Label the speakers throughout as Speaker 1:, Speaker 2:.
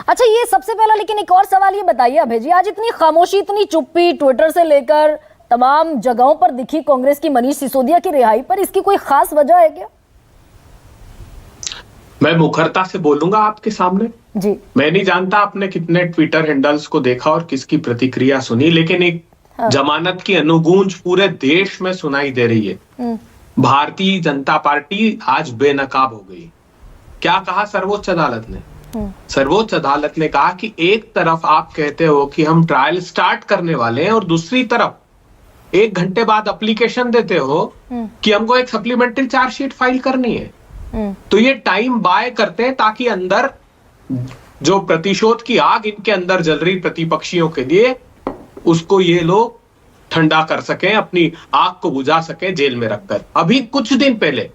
Speaker 1: अच्छा, ये सबसे पहला, लेकिन एक और सवाल ये बताइए अभय जी, आज इतनी खामोशी, इतनी चुप्पी ट्विटर से लेकर तमाम जगहों पर दिखी कांग्रेस की मनीष सिसोदिया की रिहाई पर, इसकी कोई खास वजह है क्या?
Speaker 2: मैं मुखरता से बोलूंगा आपके सामने
Speaker 1: जी।
Speaker 2: मैं नहीं जानता आपने कितने ट्विटर हैंडल्स को देखा और किसकी प्रतिक्रिया सुनी, लेकिन एक जमानत की अनुगूंज पूरे देश में सुनाई दे रही है। भारतीय जनता पार्टी आज बेनकाब हो गई। क्या कहा सर्वोच्च अदालत ने? सर्वोच्च अदालत ने कहा कि एक तरफ आप कहते हो कि हम ट्रायल स्टार्ट करने वाले हैं और दूसरी तरफ 1 घंटे बाद एप्लीकेशन देते हो कि हमको एक सप्लीमेंट्री चार्जशीट फाइल करनी है। तो ये टाइम बाय करते हैं ताकि अंदर जो प्रतिशोध की आग इनके अंदर जल रही प्रतिपक्षियों के लिए, उसको ये लोग ठंडा कर सकें, अपनी आग को बुझा सकें जेल में रखकर। अभी कुछ दिन पहले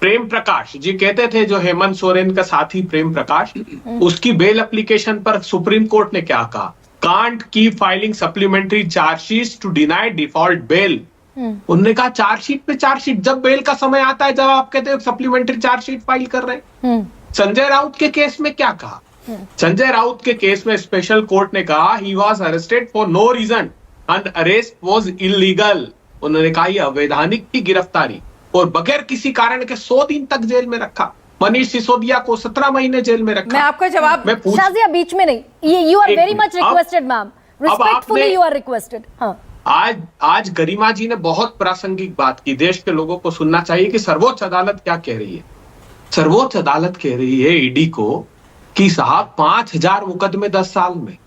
Speaker 2: प्रेम प्रकाश जी कहते थे, जो हेमंत सोरेन का साथी प्रेम प्रकाश, उसकी बेल एप्लीकेशन पर सुप्रीम कोर्ट ने क्या कहा? Can't keep filing supplementary chargesheet to deny default bail. उन्होंने कहा चार्जशीट पे चार्जशीट, जब बेल का समय आता है, जब आप कहते हो सप्लीमेंट्री चार्जशीट फाइल कर रहे हैं। संजय राउत के केस में क्या कहा? संजय राउत के केस में स्पेशल कोर्ट ने कहा he was arrested for no reason and arrest was illegal. उन्होंने कहा यह अवैधानिक की गिरफ्तारी और बगैर किसी कारण के 100 दिन तक जेल में रखा। मनीष सिसोदिया को 17 महीने जेल में रखा।
Speaker 1: मैं आपका जवाब शाजिया बीच में नहीं, ये you are very much requested ma'am, respectfully you are requested. हाँ,
Speaker 2: आज गरिमा जी ने बहुत प्रासंगिक बात की, देश के लोगों को सुनना चाहिए कि सर्वोच्च अदालत क्या कह रही है। सर्वोच्च अदालत कह रही है ईडी को कि साहब 5000 मुकदमे 10 साल में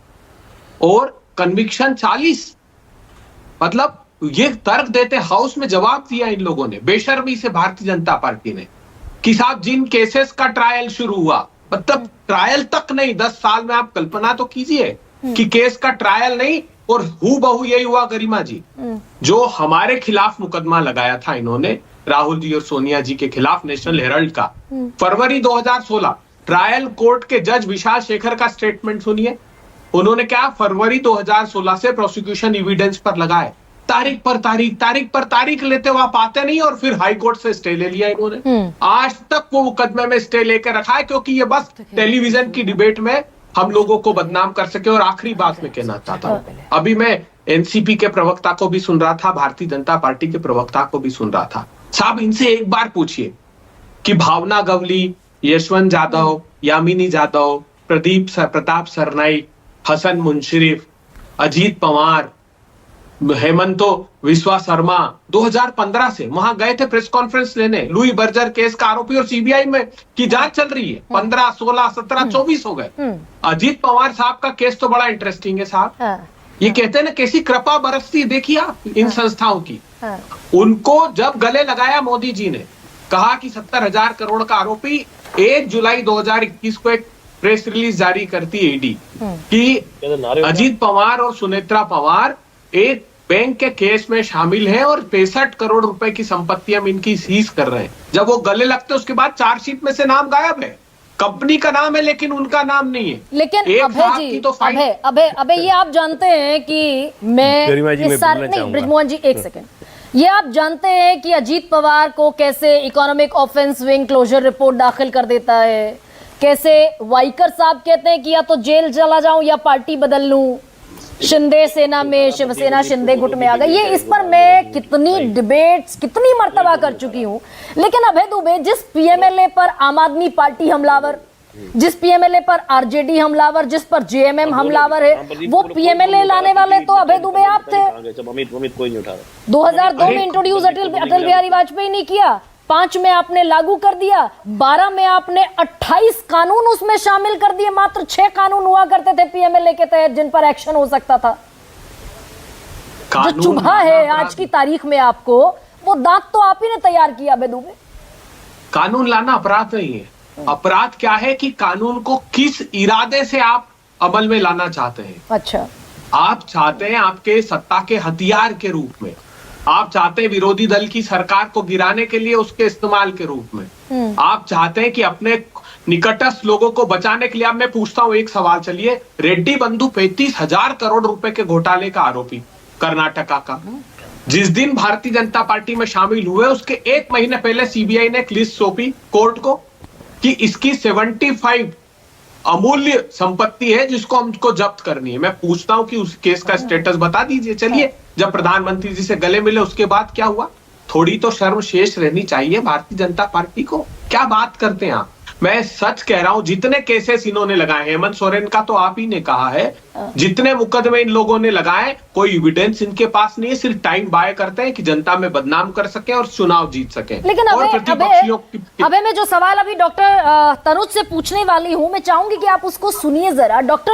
Speaker 2: और कन्विक्शन 40। मतलब ये तर्क देते हाउस में जवाब दिया इन लोगों ने बेशर्मी से, भारतीय जनता पार्टी ने, कि साहब जिन केसेस का ट्रायल शुरू हुआ, मतलब ट्रायल तक नहीं 10 साल में, आप कल्पना तो कीजिए कि केस का ट्रायल नहीं, और हूबहू यही हुआ गरिमा जी। जो हमारे खिलाफ मुकदमा लगाया था इन्होंने, राहुल जी और सोनिया जी के खिलाफ, नेशनल हेराल्ड का, फरवरी 2016 ट्रायल कोर्ट के जज विशाल शेखर का स्टेटमेंट सुनिए। उन्होंने क्या, फरवरी 2016 से प्रोसिक्यूशन एविडेंस पर लगाए, तारीख पर तारीख लेते हुए आप आते नहीं, और फिर हाई कोर्ट से स्टे ले लिया इन्होंने। आज तक वो मुकदमे में स्टे लेकर रखा है, क्योंकि ये बस टेलीविजन की डिबेट में हम लोगों को बदनाम कर सके। और आखिरी बात में कहना चाहता हूं, अभी मैं एनसीपी के प्रवक्ता को भी सुन रहा था, भारतीय जनता पार्टी के प्रवक्ता को भी सुन रहा था। साहब इनसे एक बार पूछिए कि भावना गवली, यशवंत यादव, यामिनी यादव, प्रताप सरनाईक, हसन मुंशरिफ, अजीत पवार, हेमंतो विश्वा शर्मा 2015 से वहां गए थे प्रेस कॉन्फ्रेंस लेने। लुई बर्जर केस का आरोपी और सीबीआई में की जांच चल रही है, 15, 16, 17, 24 हो गए। अजीत पवार साहब का केस तो बड़ा इंटरेस्टिंग है साहब। ये कहते हैं ना कैसी कृपा बरसती, देखिए आप इन संस्थाओं की। उनको जब गले लगाया मोदी जी ने, कहा कि 70,000 करोड़ का आरोपी, 1 जुलाई 2021 को एक प्रेस रिलीज जारी करती है ईडी कि अजीत पवार और सुनेत्रा पवार एक बैंक के केस में शामिल हैं और 65 करोड़ रुपए की संपत्ति हम इनकी सीज कर रहे हैं। जब वो गले लगते उसके बाद चार्जशीट में से नाम गायब है, कंपनी का नाम है लेकिन उनका नाम नहीं है।
Speaker 1: लेकिन अभय जी, तो अभय ये आप जानते हैं कि ब्रिजमोहन जी एक सेकंड, ये आप जानते हैं कि अजीत पवार को कैसे economic offence wing closure report दाखिल कर देता है, कैसे वाइकर साहब कहते हैं कि या तो जेल चला जाऊं या पार्टी बदल लूं, शिंदे सेना में शिवसेना शिंदे गुट में आ गई। ये इस पर मैं कितनी डिबेट्स कितनी मर्तबा कर चुकी हूं। लेकिन अभय दुबे, जिस पीएमएलए पर आम आदमी पार्टी हमलावर, जिस पीएमएलए पर आरजेडी हमलावर, जिस पर जेएमएम हमलावर है, वो पीएमएलए लाने वाले तो अभय दुबे आप थे। 2002 में इंट्रोड्यूस अटल बिहारी वाजपेयी ने किया, 5 में आपने लागू कर दिया, 12 में आपने 28 कानून उसमें शामिल कर दिए। मात्र 6 कानून हुआ करते थे पीएमएलए के तहत जिन पर एक्शन हो सकता था। जो चुभा है आज की तारीख में आपको, वो दांत तो आप ही ने तैयार किया अभय दुबे।
Speaker 2: कानून लाना अपराध नहीं है। अपराध क्या है कि कानून को किस इरादे से आप अमल में लाना चाहते हैं।
Speaker 1: अच्छा,
Speaker 2: आप चाहते हैं आपके सत्ता के हथियार के रूप में, आप चाहते हैं विरोधी दल की सरकार को गिराने के लिए उसके इस्तेमाल के रूप में, आप चाहते हैं कि अपने निकटस्थ लोगों को बचाने के लिए। अब मैं पूछता हूं एक सवाल, चलिए, रेड्डी बंधु 35,000 करोड़ रुपए के घोटाले का आरोपी कर्नाटका का, जिस दिन भारतीय जनता पार्टी में शामिल हुए उसके 1 महीने पहले सीबीआई ने एक लिस्ट सौंपी कोर्ट को कि इसकी 75 अमूल्य संपत्ति है जिसको हमको जब्त करनी है। मैं पूछता हूं कि उस केस का स्टेटस बता दीजिए। चलिए, जब प्रधानमंत्री जी से गले मिले उसके बाद क्या हुआ? थोड़ी तो शर्म शेष रहनी चाहिए भारतीय जनता पार्टी को। क्या बात करते हैं आप? मैं सच कह रहा हूं, जितने केसेस इन्होंने लगाए, हेमंत सोरेन का तो आप ही ने कहा है, जितने मुकदमे इन लोगों ने लगाए, कोई एविडेंस इनके पास नहीं है, सिर्फ टाइम बाय करते हैं कि जनता में बदनाम कर सके और चुनाव जीत सके।
Speaker 1: लेकिन
Speaker 2: और प्रतिपक्षियों
Speaker 1: अबे मैं जो सवाल अभी डॉक्टर तनुज से पूछने वाली हूं, मैं चाहूंगी कि आप उसको सुनिए जरा। डॉक्टर